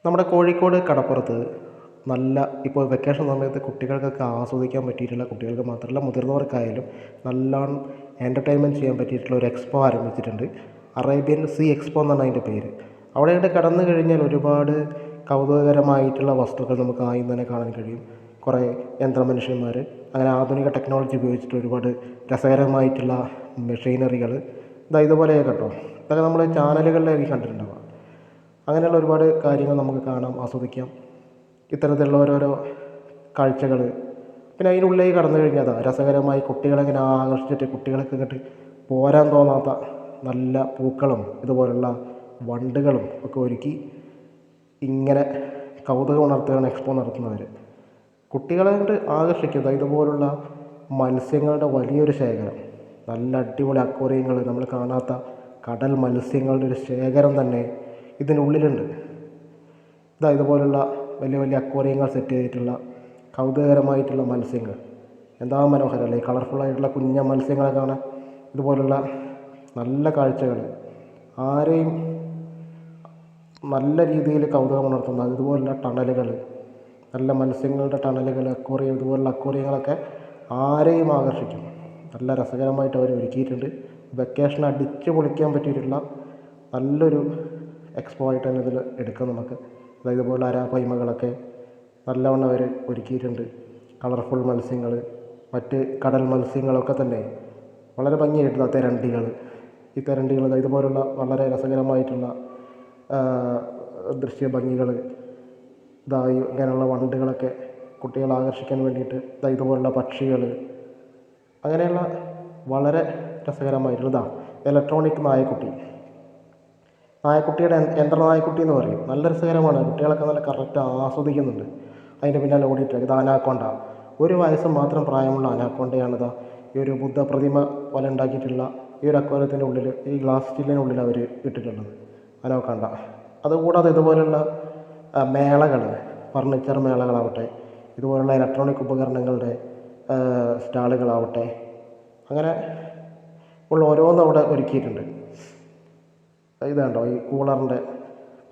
നമ്മുടെ കോഴിക്കോട് കടപ്പുറത്ത് നല്ല ഇപ്പോൾ വെക്കേഷൻ സമയത്ത് കുട്ടികൾക്കൊക്കെ ആസ്വദിക്കാൻ പറ്റിയിട്ടുള്ള, കുട്ടികൾക്ക് മാത്രമല്ല മുതിർന്നവർക്കായാലും നല്ലോണം എൻ്റർടൈൻമെൻറ്റ് ചെയ്യാൻ പറ്റിയിട്ടുള്ള ഒരു എക്സ്പോ ആരംഭിച്ചിട്ടുണ്ട്. അറേബ്യൻ സീ എക്സ്പോ എന്നാണ് അതിൻ്റെ പേര്. അവിടെയിട്ട് കടന്നു കഴിഞ്ഞാൽ ഒരുപാട് കൗതുകകരമായിട്ടുള്ള വസ്തുക്കൾ നമുക്ക് ആദ്യം തന്നെ കാണാൻ കഴിയും. കുറേ യന്ത്രമനുഷ്യന്മാർ, അങ്ങനെ ആധുനിക ടെക്നോളജി ഉപയോഗിച്ചിട്ട് ഒരുപാട് രസകരമായിട്ടുള്ള മെഷീനറികൾ ഇതുപോലെ കേട്ടോ. ഇതൊക്കെ നമ്മൾ ചാനലുകളിലേക്ക് കണ്ടിട്ടുണ്ടാവുക. അങ്ങനെയുള്ള ഒരുപാട് കാര്യങ്ങൾ നമുക്ക് കാണാം, ആസ്വദിക്കാം. ഇത്തരത്തിലുള്ള ഓരോരോ കാഴ്ചകൾ. പിന്നെ അതിനുള്ളിലേക്ക് കടന്നു കഴിഞ്ഞാൽ രസകരമായി കുട്ടികളെങ്ങനെ ആകർഷിച്ചിട്ട് കുട്ടികൾക്ക് ഇങ്ങോട്ട് പോരാൻ തോന്നാത്ത നല്ല പൂക്കളും ഇതുപോലുള്ള വണ്ടുകളും ഒക്കെ ഒരുക്കി ഇങ്ങനെ കൗതുകം ഉണർത്തുകയാണ് എക്സ്പോ നടത്തുന്നവർ. കുട്ടികളെ കൊണ്ട് ആകർഷിക്കുക ഇതുപോലുള്ള മത്സ്യങ്ങളുടെ വലിയൊരു ശേഖരം, നല്ല അടിപൊളി അക്വേറിയങ്ങൾ, നമ്മൾ കാണാത്ത കടൽ മത്സ്യങ്ങളുടെ ഒരു ശേഖരം തന്നെ ഇതിനുള്ളിലുണ്ട്. ഇതുപോലുള്ള വലിയ വലിയ അക്വേറിയങ്ങൾ സെറ്റ് ചെയ്തിട്ടുള്ള കൗതുകകരമായിട്ടുള്ള മത്സ്യങ്ങൾ. എന്താ മനോഹരമല്ലേ, കളർഫുള്ളായിട്ടുള്ള കുഞ്ഞ മത്സ്യങ്ങളെ കാണാൻ. ഇതുപോലുള്ള നല്ല കാഴ്ചകൾ ആരെയും നല്ല രീതിയിൽ കൗതുകം ഉണർത്തുന്ന ഇതുപോലുള്ള ടണലുകൾ, നല്ല മത്സ്യങ്ങളുടെ ടണലുകൾ, അക്വേറിയം, ഇതുപോലുള്ള അക്വേറിയങ്ങളൊക്കെ ആരെയും ആകർഷിക്കും. നല്ല രസകരമായിട്ട് അവർ ഒരുക്കിയിട്ടുണ്ട്. വെക്കേഷൻ അടിച്ച് പൊളിക്കാൻ പറ്റിയിട്ടുള്ള നല്ലൊരു എക്സ്പോ ആയിട്ട് തന്നെ ഇതിൽ എടുക്കാം നമുക്ക്. ഇതുപോലെ അരാപ്പയ്മകളൊക്കെ നല്ലവണ്ണം അവർ ഒരുക്കിയിട്ടുണ്ട്. കളർഫുൾ മത്സ്യങ്ങൾ, മറ്റ് കടൽ മത്സ്യങ്ങളൊക്കെ തന്നെ വളരെ ഭംഗിയായിട്ടുള്ള തെരണ്ടികൾ, ഈ തെരണ്ടികൾ ഇതുപോലുള്ള വളരെ രസകരമായിട്ടുള്ള ദൃശ്യ ഭംഗികൾ, ഇങ്ങനെയുള്ള വണ്ടുകളൊക്കെ കുട്ടികളെ ആകർഷിക്കാൻ വേണ്ടിയിട്ട് ഇതുപോലുള്ള പക്ഷികൾ, അങ്ങനെയുള്ള വളരെ രസകരമായിട്ടുള്ള ഇലക്ട്രോണിക് നായക്കുട്ടിയുടെ യന്ത്രനായക്കുട്ടി എന്ന് പറയും. നല്ല രസകരമാണ്. കുട്ടികളൊക്കെ നല്ല കറക്റ്റ് ആസ്വദിക്കുന്നുണ്ട്. അതിൻ്റെ പിന്നാലെ ഓടിയിട്ട് ഇത് അനാക്കോണ്ട, 1 വയസ്സ് മാത്രം പ്രായമുള്ള അനാക്കോണ്ടയാണിതാ ഈ ഒരു ബുദ്ധ പ്രതിമ പോലെ ഉണ്ടാക്കിയിട്ടുള്ള ഈ ഒരു അക്വേറിയത്തിൻ്റെ ഉള്ളിൽ, ഈ ഗ്ലാസ് സ്റ്റില്ലിനുള്ളിൽ അവർ ഇട്ടിട്ടുള്ളത് അനാക്കോണ്ട. അതുകൂടാതെ ഇതുപോലുള്ള മേളകൾ, ഫർണിച്ചർ മേളകളാവട്ടെ, ഇതുപോലുള്ള ഇലക്ട്രോണിക് ഉപകരണങ്ങളുടെ സ്റ്റാളുകളാവട്ടെ, അങ്ങനെ ഉള്ള ഓരോന്നും അവിടെ ഒരുക്കിയിട്ടുണ്ട്. ഇതുണ്ടോ ഈ കൂളറിൻ്റെ,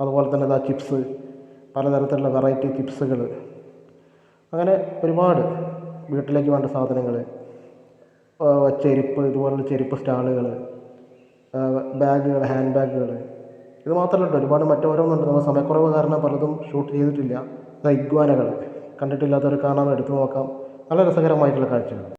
അതുപോലെ തന്നെ ചിപ്സ്, പലതരത്തിലുള്ള വെറൈറ്റി ചിപ്സുകൾ, അങ്ങനെ ഒരുപാട് വീട്ടിലേക്ക് വേണ്ട സാധനങ്ങൾ, ചെരുപ്പ്, ഇതുപോലുള്ള ചെരുപ്പ് സ്റ്റാളുകൾ, ബാഗുകൾ, ഹാൻഡ് ബാഗുകൾ, ഇത് മാത്രമല്ല ഒരുപാട് മറ്റോരോന്നുണ്ട്. നമ്മൾ സമയക്കുറവ് കാരണം പലതും ഷൂട്ട് ചെയ്തിട്ടില്ല. ഇഗ്വാനകൾ കണ്ടിട്ടില്ലാത്തവർ കാണാൻ, എടുത്തു നോക്കാം. നല്ല രസകരമായിട്ടുള്ള കാഴ്ചകൾ.